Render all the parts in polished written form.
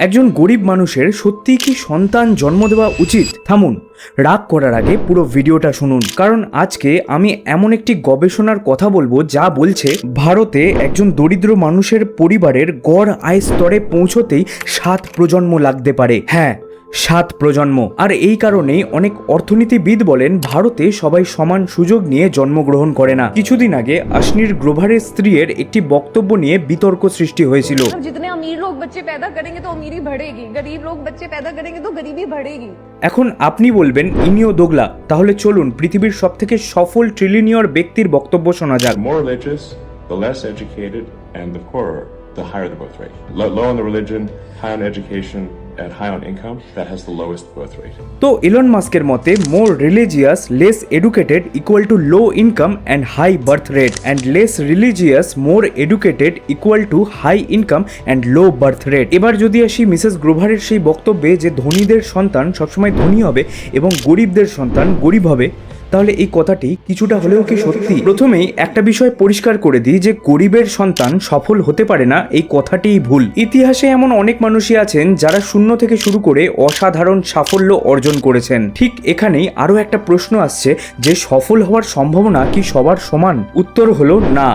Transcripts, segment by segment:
একজন গরিব মানুষের সত্যিই কি সন্তান জন্ম দেওয়া উচিত? থামুন, রাগ করার আগে পুরো ভিডিওটা শুনুন, কারণ আজকে আমি এমন একটি গবেষণার কথা বলবো যা বলছে ভারতে একজন দরিদ্র মানুষের পরিবারের গড় আয় স্তরে পৌঁছতেই 7 প্রজন্ম লাগতে পারে। হ্যাঁ, 7 প্রজন্ম। আর এই কারণেই অনেক অর্থনীতিবিদ বলেন ভারতে সবাই সমান সুযোগ নিয়ে জন্মগ্রহণ করে না। কিছুদিন আগে আশনির গ্রোভারের স্ত্রীর একটি বক্তব্য নিয়ে বিতর্ক সৃষ্টি হয়েছিল। जितने अमीर लोग बच्चे पैदा करेंगे तो अमीरी बढ़ेगी, गरीब लोग बच्चे पैदा करेंगे तो गरीबी बढ़ेगी। এখন আপনি বলবেন ইনিও দোগলা, তাহলে চলুন পৃথিবীর সবথেকে সফল ট্রিলিয়নিয়র ব্যক্তির বক্তব্য শোনা যাক। The more religious, the less educated, and the poorer, the higher the birth rate. Low on the religion, high on education, and high on income, that has the lowest birth rate. তো Elon মাস্কের মতে more religious less educated equal to low income and high birth rate, and less religious more educated equal to high income and low birth rate. এবার যদি আসি Mrs গ্রোভারের সেই বক্তব্যে যে ধনীদের সন্তান সবসময় ধনী হবে এবং গরিবদের সন্তান গরিব হবে, তাহলে এই কথাটি কিছুটা হলেও কি সত্যি? প্রথমেই একটা বিষয় পরিষ্কার করে দিই যে গরিবের সন্তান সফল হতে পারে না, এই কথাটিই ভুল। ইতিহাসে এমন অনেক মানুষই আছেন যারা শূন্য থেকে শুরু করে অসাধারণ সাফল্য অর্জন করেছেন। ঠিক এখানেই আরও একটা প্রশ্ন আসছে যে সফল হওয়ার সম্ভাবনা কি সবার সমান? উত্তর হলো না।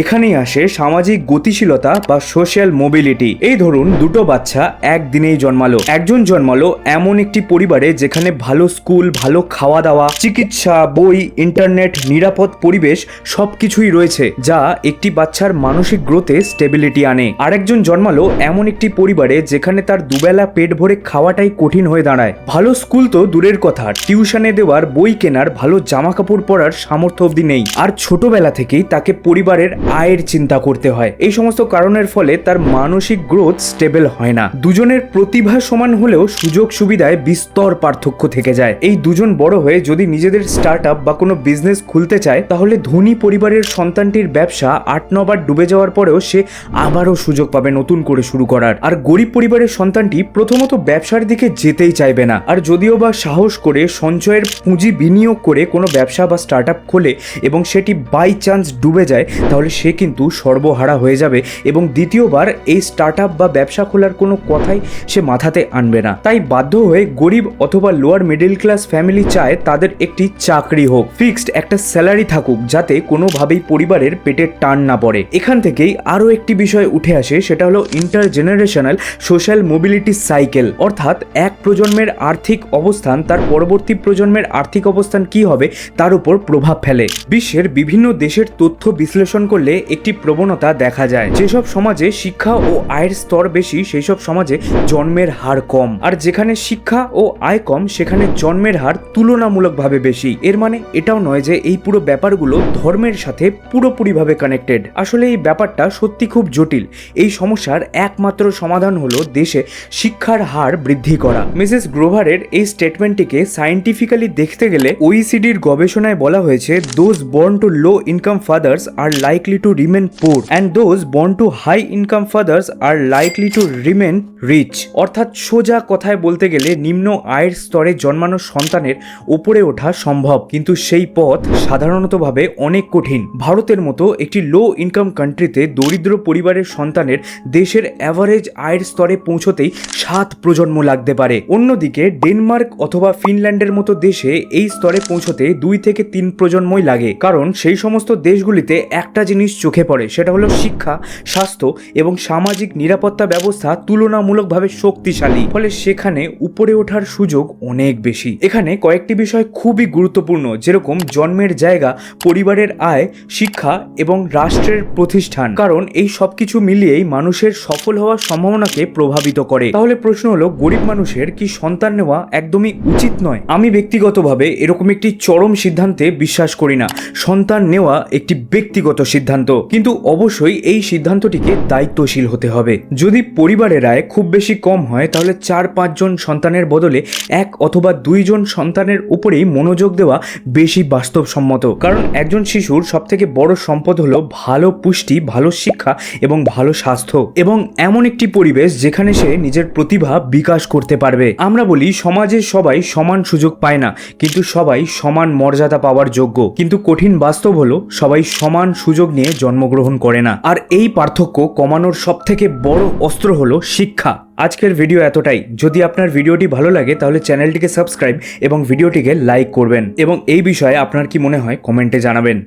এখানেই আসে সামাজিক গতিশীলতা বা সোশ্যাল মোবিলিটি। এই ধরুন দুটো বাচ্চা একদিনেই জন্মালো। একজন জন্মালো এমন একটি পরিবারে যেখানে ভালো স্কুল, ভালো খাওয়া দাওয়া, চিকিৎসা, বই, ইন্টারনেট, নিরাপদ পরিবেশ সবকিছুই রয়েছে, যা একটি বাচ্চার মানসিক গ্রোথে স্টেবিলিটি আনে। আরেকজন জন্মালো এমন একটি পরিবারে যেখানে তার দুবেলা পেট ভরে খাওয়াটাই কঠিন হয়ে দাঁড়ায়। ভালো স্কুল তো দূরের কথা, টিউশনে দেওয়ার, বই কেনার, ভালো জামা কাপড় পরার সামর্থ্য অবধি নেই। আর ছোটবেলা থেকেই তাকে পরিবারের আয়ের চিন্তা করতে হয়। এই সমস্ত কারণের ফলে তার মানসিক গ্রোথ স্টেবল হয় না। দুজনের প্রতিভা সমান হলেও সুযোগ সুবিধায় বিস্তর পার্থক্য থেকে যায়। এই দুজন বড় হয়ে যদি নিজেদের স্টার্টআপ বা কোনো বিজনেস খুলতে চায়, তাহলে ধনী পরিবারের সন্তানটির ব্যবসা 8-9 বার ডুবে যাওয়ার পরেও সে আবারও সুযোগ পাবে নতুন করে শুরু করার। আর গরিব পরিবারের সন্তানটি প্রথমত ব্যবসার দিকে যেতেই চাইবে না। আর যদিও বা সাহস করে সঞ্চয়ের পুঁজি বিনিয়োগ করে কোনো ব্যবসা বা স্টার্টআপ খোলে এবং সেটি বাই চান্স ডুবে যায়, তাহলে সে কিন্তু সর্বহারা হয়ে যাবে এবং দ্বিতীয়বার এই স্টার্টআপ বা ব্যবসা খোলার কোনো কথাই সে মাথাতে আনবে না। তাই বাধ্য হয়ে গরিব অথবা লোয়ার মিডল ক্লাস ফ্যামিলি চায় তাদের একটি চাকরি হোক, ফিক্সড একটা স্যালারি থাকুক, যাতে কোনোভাবেই পরিবারের পেটের টান না পড়ে। এখান থেকেই আরও একটি বিষয় উঠে আসে, সেটা হলো ইন্টারজেনারেশনাল সোশ্যাল মোবিলিটি সাইকেল। অর্থাৎ এক প্রজন্মের আর্থিক অবস্থান তার পরবর্তী প্রজন্মের আর্থিক অবস্থান কি হবে তার উপর প্রভাব ফেলে। বিশ্বের বিভিন্ন দেশের তথ্য বিশ্লেষণ করলে একটি প্রবণতা দেখা যায়, যেসব সমাজে শিক্ষা ও আয়ের স্তর বেশি সেই সব সমাজে জন্মের হার কম, আর যেখানে শিক্ষা ও আয় কম সেখানে জন্মের হার তুলনামূলকভাবে বেশি। এর মানে এটাও নয় যে এই পুরো ব্যাপারগুলো ধর্মের সাথে পুরোপুরিভাবে কানেক্টেড। আসলে এই ব্যাপারটা সত্যি খুব জটিল। এই সমস্যার একমাত্র সমাধান হলো দেশে শিক্ষার হার বৃদ্ধি করা। মিসেস গ্রোভারের এই স্টেটমেন্টটিকে সায়েন্টিফিক্যালি দেখতে গেলে ওইসিডির গবেষণায় বলা হয়েছে, those born to low income fathers are likely to remain poor and those born to high income fathers are likely to remain rich. অর্থাৎ সোজা কথায় বলতে গেলে নিম্ন আয়ের স্তরে জন্মানো সন্তানের ওপরে ওঠা সম্ভব, কিন্তু সেই পথ সাধারণতভাবে অনেক কঠিন। ভারতের মতো একটি লো ইনকাম কান্ট্রিতে দরিদ্র পরিবারের সন্তানের দেশের অ্যাভারেজ আয়ের স্তরে পৌঁছতেই 7 প্রজন্ম লাগতে পারে। অন্যদিকে ডেনমার্ক অথবা ফিনল্যান্ডের মতো দেশে এই স্তরে পৌঁছতে 2 থেকে 3 প্রজন্মই লাগে, কারণ সেই সমস্ত দেশগুলিতে একটা জিনিস চোখে পড়ে, সেটা হলো শিক্ষা, স্বাস্থ্য এবং সামাজিক নিরাপত্তা ব্যবস্থা তুলনামূলকভাবে শক্তিশালী, ফলে সেখানে উপরে ওঠার সুযোগ অনেক বেশি। এখানে কয়েকটি বিষয় খুবই গুরুত্বপূর্ণ, যেরকম জন্মের জায়গা, পরিবারের আয়, শিক্ষা এবং রাষ্ট্রের প্রতিষ্ঠান, কারণ এই সবকিছু মিলিয়েই মানুষের সফল হওয়ার সম্ভাবনাকে প্রভাবিত করে। তাহলে প্রশ্ন হলো, গরিব মানুষের কি সন্তান নেওয়া একদমই উচিত নয়? আমি ব্যক্তিগতভাবে এরকম একটি চরম সিদ্ধান্তে বিশ্বাস করি না। সন্তান নেওয়া একটি ব্যক্তিগত সিদ্ধান্ত, কিন্তু অবশ্যই এই সিদ্ধান্তটিকে দায়িত্বশীল হতে হবে। যদি পরিবারের আয় খুব বেশি কম হয়, তাহলে 4-5 জন সন্তানের বদলে 1 অথবা 2 জন সন্তানের উপরেই মনোযোগ দেওয়া বেশি বাস্তবসম্মত, কারণ একজন শিশুর সবথেকে বড় সম্পদ হলো ভালো পুষ্টি, ভালো শিক্ষা এবং ভালো স্বাস্থ্য, এবং এমন একটি পরিবেশ যেখানে সে নিজের প্রতিভা বিকাশ করতে পারবে। আমরা বলি সমাজে সবাই সমান সুযোগ পায় না, কিন্তু সবাই সমান মর্যাদা পাওয়ার যোগ্য। কিন্তু কঠিন বাস্তব হলো সবাই সমান সুযোগ নিয়ে জন্মগ্রহণ করে না। আর এই পার্থক্য কমানোর সবথেকে বড় অস্ত্র হলো শিক্ষা। আজকের ভিডিও এতটাই। যদি আপনার ভিডিওটি ভালো লাগে তাহলে চ্যানেলটিকে সাবস্ক্রাইব এবং ভিডিওটিকে লাইক করবেন এবং এই বিষয়ে আপনার কি মনে হয় কমেন্টে জানাবেন।